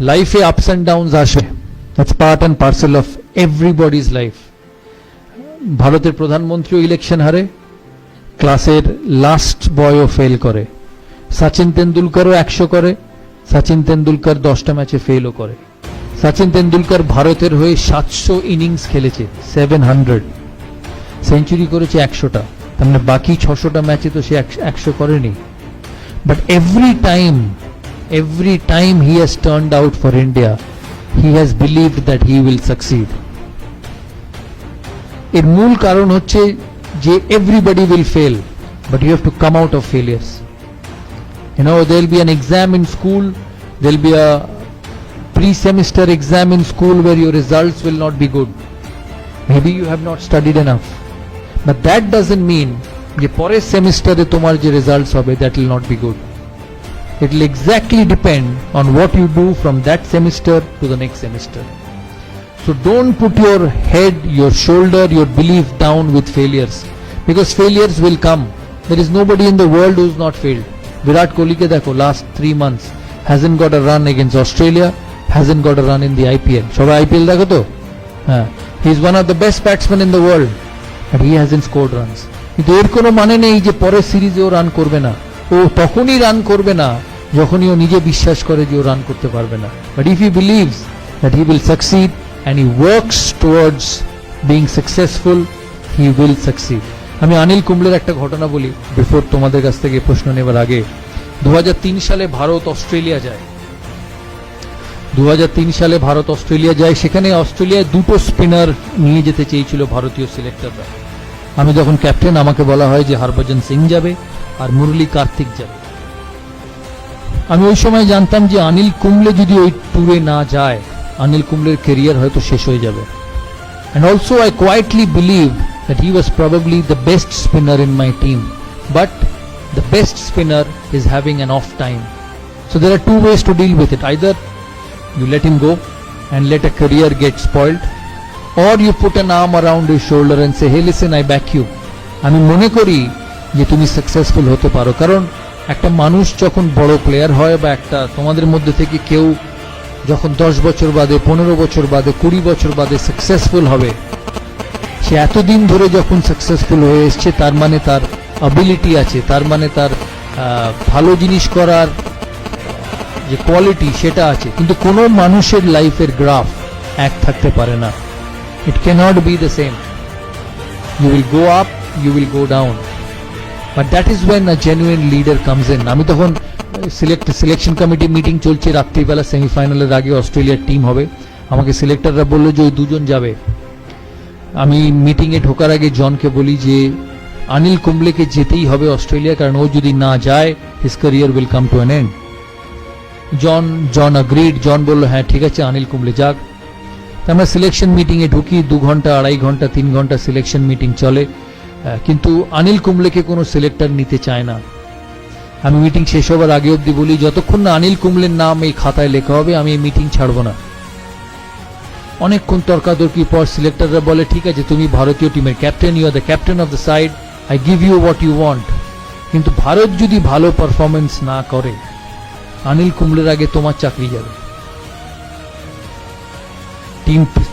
লাইফে ups and downs আসে, that's part and parcel of everybody's life. ভারতের প্রধানমন্ত্রীও election হারে, ক্লাসের লাস্ট বয়ও ফেল করে, সচিন তেন্ডুলকরও 100 করে, সচিন তেন্ডুলকর 10টা ম্যাচে ফেলও করে। সচিন তেন্ডুলকর ভারতের হয়ে 700 ইনিংস খেলেছে, 700 সেঞ্চুরি করেছে 100টা, তার মানে বাকি 600টা ম্যাচে তো সে 100 করেনি। But every time he has turned out for India, he has believed that he will succeed. এর মূল কারণ হচ্ছে যে everybody will fail, but you have to come out of failures. You know, there will be an exam in school, there will be a pre-semester exam in school where your results will not be good. Maybe you have not studied enough, but that doesn't mean যে পরের সেমিস্টারে তোমার যে results হবে that will not be good. It will exactly depend on what you do from that semester to the next semester. So don't put your head, your shoulder, your belief down with failures, because failures will come. There is nobody in the world who is not failed. Virat Kohli ke dekho, last 3 months hasn't got a run against Australia, hasn't got a run in the IPL. Shobai IPL dekho to? He is one of the best batsmen in the world, but he hasn't scored runs. কিন্তু এর কোনো মানে নেই যে পরের সিরিজেও run করবে না। ও তখনই রান করবে না যখনই ও নিজে বিশ্বাস করে যে ও রান করতে পারবে না। But if he believes that he will succeed and he works towards being successful, he will succeed. আমি অনিল কুম্বলের একটা ঘটনা বলি বিফোর তোমাদের কাছ থেকে প্রশ্ন নেবার আগে। 2003 সালে ভারত অস্ট্রেলিয়া যায়। 2003 সালে ভারত অস্ট্রেলিয়া যায়, সেখানে অস্ট্রেলিয়ায় 2টো স্পিনার নিয়ে যেতে চেয়েছিল ভারতীয় সিলেক্টররা। আমি যখন ক্যাপ্টেন, আমাকে বলা হয় যে হরভজন সিং যাবে আর মুরলী কার্তিক যাবে। আমি ওই সময় জানতাম যে অনিল কুম্বলে যদি ওই ট্যুরে না যায়, অনিল কুম্বলের ক্যারিয়ার হয়তো শেষ হয়ে যাবে। And also I quietly believed that he was probably the best spinner in my team, but the best spinner is having an off time. So there are two ways to deal with it. Either you let him go and let a career get spoiled, or you put an arm around his shoulder and say, hey listen, I back you. আমি মনে করি যে তুমি successful হতে পারো। কারণ একটা মানুষ যখন বড় প্লেয়ার হয়, বা একটা তোমাদের মধ্যে থেকে কেউ যখন 10 বছর বাদে, 15 বছর বাদে, 20 বছর বাদে সাকসেসফুল হবে, সে এতদিন ধরে যখন সাকসেসফুল হয়ে এসছে, তার মানে তার অ্যাবিলিটি আছে, তার মানে তার ভালো জিনিস করার যে কোয়ালিটি সেটা আছে। কিন্তু কোনো মানুষের লাইফের গ্রাফ এক থাকতে পারে না। It cannot be the same. You will go up, you will go down. But that is when a genuine leader comes in. আমি তখন সিলেকশন কমিটি মিটিং চলছে, রাত্রিবেলা সেমিফাইনালের আগে অস্ট্রেলিয়ার টিম হবে। আমাকে সিলেক্টররা বললো যে ওই 2 জন যাবে। আমি মিটিংয়ে ঢোকার আগে জনকে বলি যে অনিল কুম্বলেকে যেতেই হবে অস্ট্রেলিয়া, কারণ ও যদি না যায় his career will come to an end. John agreed. John বললো হ্যাঁ ঠিক আছে, অনিল কুম্বলে যাক। আমরা সিলেকশন মিটিংয়ে ঢুকি, 2 ঘন্টা, 2.5 ঘন্টা, 3 ঘন্টা সিলেকশন মিটিং চলে, কিন্তু অনিল কুম্বলেকে কোনো সিলেক্টর নিতে চায় না। আমি মিটিং শেষ হবার আগে অবধি বলি, যতক্ষণ না অনিল কুম্বলের নাম এই খাতায় লেখা হবে আমি এই মিটিং ছাড়বো না। অনেকক্ষণ তর্কাতর্কির পর সিলেক্টররা বলে ঠিক আছে, তুমি ভারতীয় টিমের captain, you are the captain of the side, I give you what you want. কিন্তু ভারত যদি ভালো পারফরমেন্স না করে, অনিল কুম্বলের আগে তোমার চাকরি যাবে।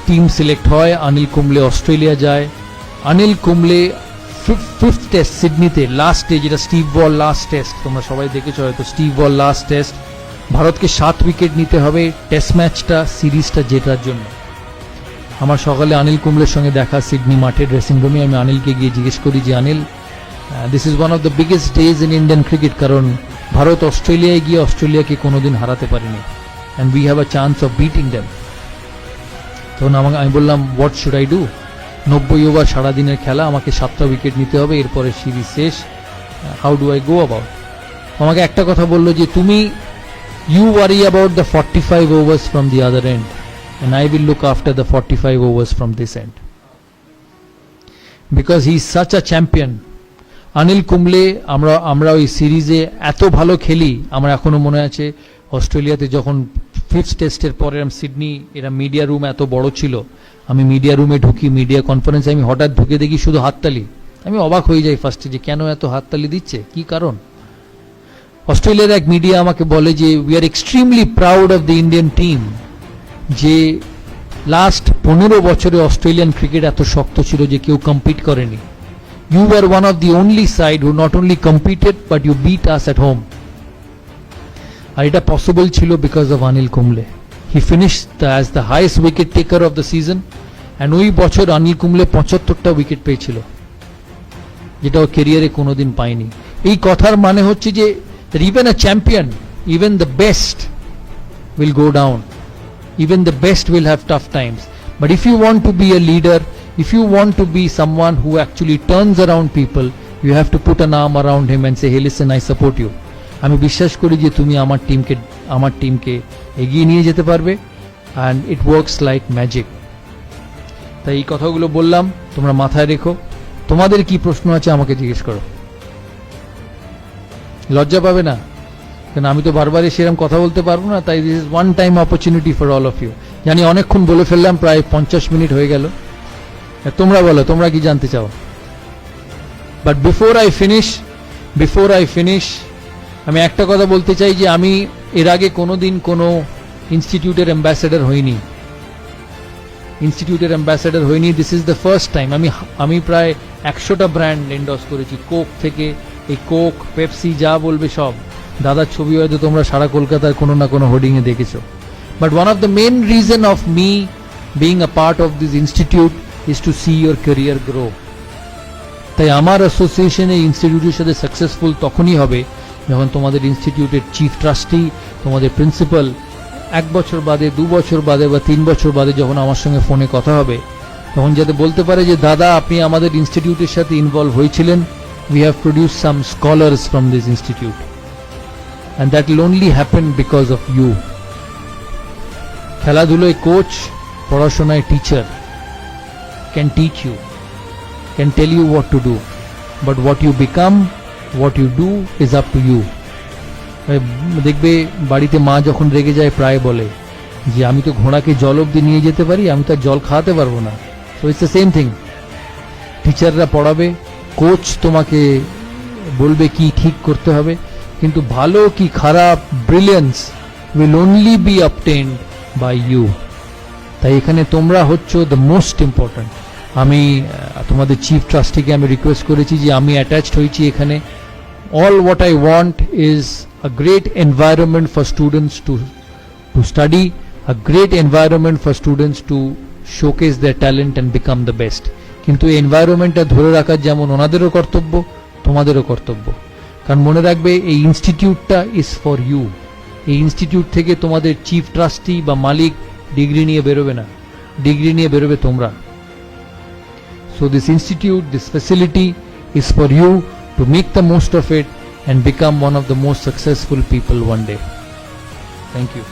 টিম সিলেক্ট হয়, অনিল কুম্বলে অস্ট্রেলিয়া যায়। অনিল কুম্বলে 5th টেস্ট সিডনিতে, লাস্ট ডে, যেটা স্টিভ বল লাস্ট টেস্ট, তোমরা সবাই দেখেছো হয়তো, স্টিভ বল লাস্ট টেস্ট, ভারতকে 7 উইকেট নিতে হবে টেস্ট ম্যাচটা, সিরিজটা জেতার জন্য। আমার সকালে অনিল কুম্বলের সঙ্গে দেখা সিডনি মাঠে ড্রেসিং রুমে। আমি অনিলকে গিয়ে জিজ্ঞেস করি যে Anil, this is one of the biggest days in Indian cricket, কারণ ভারত অস্ট্রেলিয়ায় গিয়ে অস্ট্রেলিয়াকে কোনোদিন হারাতে পারেনি, and we have a chance of beating them. তখন আমি বললাম what should I do? 90 over সারাদিনের খেলা, আমাকে 7টা উইকেট নিতে হবে, এরপরে সিরিজ শেষ, how do I go about? আমাকে একটা কথা বললো যে তুমি you worry about the 45 overs from the other end, and I will look after the 45 overs from this end, because he is such a champion. Anil Kumble, আমরা ওই সিরিজে এত ভালো খেলি। আমার এখনো মনে আছে অস্ট্রেলিয়াতে যখন 5th টেস্টের পরে সিডনি, এরা মিডিয়া রুম এত বড় ছিল, আমি মিডিয়া রুমে ঢুকি, মিডিয়া কনফারেন্সে আমি হঠাৎ ঢুকে দেখি শুধু হাততালি। আমি অবাক হয়ে যাই ফার্স্টে যে কেন এত হাততালি দিচ্ছে, কি কারণ? অস্ট্রেলিয়ার এক মিডিয়া আমাকে বলে যে we are extremely proud of the Indian team, যে লাস্ট 15 বছরে অস্ট্রেলিয়ান ক্রিকেট এত শক্ত ছিল যে কেউ কম্পিট করেনি। You are one of the only side who not only competed but you beat us at home. আর এটা পসিবল ছিল because of Anil Kumble. He finished as the highest wicket taker of the season, and ওই বছর Anil Kumble 75টা wicket পেয়েছিল, যেটা ও কেরিয়ারে কোনোদিন পায়নি। এই কথার মানে হচ্ছে যে even a champion, even the best will go down, even the best will have tough times, but if you want to be a leader, if you want to be someone who actually turns around people, you have to put an arm around him and say, hey listen, I support you. আমি বিশ্বাস করি যে তুমি আমার টিমকে এগিয়ে নিয়ে যেতে পারবে, and it works like magic. তাই এই কথাগুলো বললাম, তোমরা মাথায় রেখো। তোমাদের কি প্রশ্ন আছে আমাকে জিজ্ঞেস করো, লজ্জা পাবে না, কারণ আমি তো বারবারই সেরকম কথা বলতে পারবো না। তাই this is one time opportunity for all of you. জানি অনেকক্ষণ বলে ফেললাম, প্রায় 50 মিনিট হয়ে গেল। তোমরা বলো, তোমরা কি জানতে চাও? বাট বিফোর আই ফিনিশ আমি একটা কথা বলতে চাই যে আমি এর আগে কোনোদিন কোনো ইনস্টিটিউটের অ্যাম্বাসেডর হইনি। This is the first time. আমি প্রায় 100টা ব্র্যান্ড এন্ডোর্স করেছি, কোক থেকে, এই কোক, পেপসি, যা বলবে সব। দাদার ছবি হয়তো তোমরা সারা কলকাতার কোনো না কোনো হোর্ডিং এ দেখেছো। But one of the main reason of me being a part of this institute is to see your career grow. তাই আমার অ্যাসোসিয়েশন এই ইনস্টিটিউটের সাথে সাকসেসফুল তখনই হবে যখন তোমাদের ইনস্টিটিউটের চিফ ট্রাস্টি, তোমাদের প্রিন্সিপাল 1 বছর বাদে, 2 বছর বাদে বা 3 বছর বাদে যখন আমার সঙ্গে ফোনে কথা হবে, তখন যাতে বলতে পারে যে দাদা আপনি আমাদের ইনস্টিটিউটের সাথে ইনভলভ হয়েছিলেন, we have produced some scholars from this institute, and that will only happen because of you. খেলাধুলায় কোচ, পড়াশোনায় teacher can teach you, can tell you what to do, but what you become, what you do is up to you. দেখবে বাড়িতে মা যখন রেগে যায় প্রায় বলে যে আমি তো ঘোড়াকে জল অবধি নিয়ে যেতে পারি, আমি তো জল খাওয়াতে পারবো না। So it's the same thing. টিচাররা পড়াবে, কোচ তোমাকে বলবে কি ঠিক করতে হবে, কিন্তু ভালো কি খারাপ, brilliance will only be obtained by you. তাই এখানে তোমরা হচ্ছ দ্য মোস্ট ইম্পর্ট্যান্ট। আমি তোমাদের চিফ ট্রাস্টিকে আমি রিকোয়েস্ট করেছি যে আমি অ্যাটাচড হয়েছি এখানে। All what I want is a great environment for students to study, a great environment for students to showcase their talent and become the best. কিন্তু এই এনভায়রনমেন্টটা ধরে রাখার যেমন ওনাদেরও কর্তব্য, তোমাদেরও কর্তব্য। কারণ মনে রাখবে এই ইনস্টিটিউটটা ইজ ফর ইউ। এই ইনস্টিটিউট থেকে তোমাদের চিফ ট্রাস্টি বা মালিক ডিগ্রি নিয়ে বেরোবে না, ডিগ্রি নিয়ে বেরোবে তোমরা। So this institute, this facility is for you to make the most of it and become one of the most successful people one day. Thank you.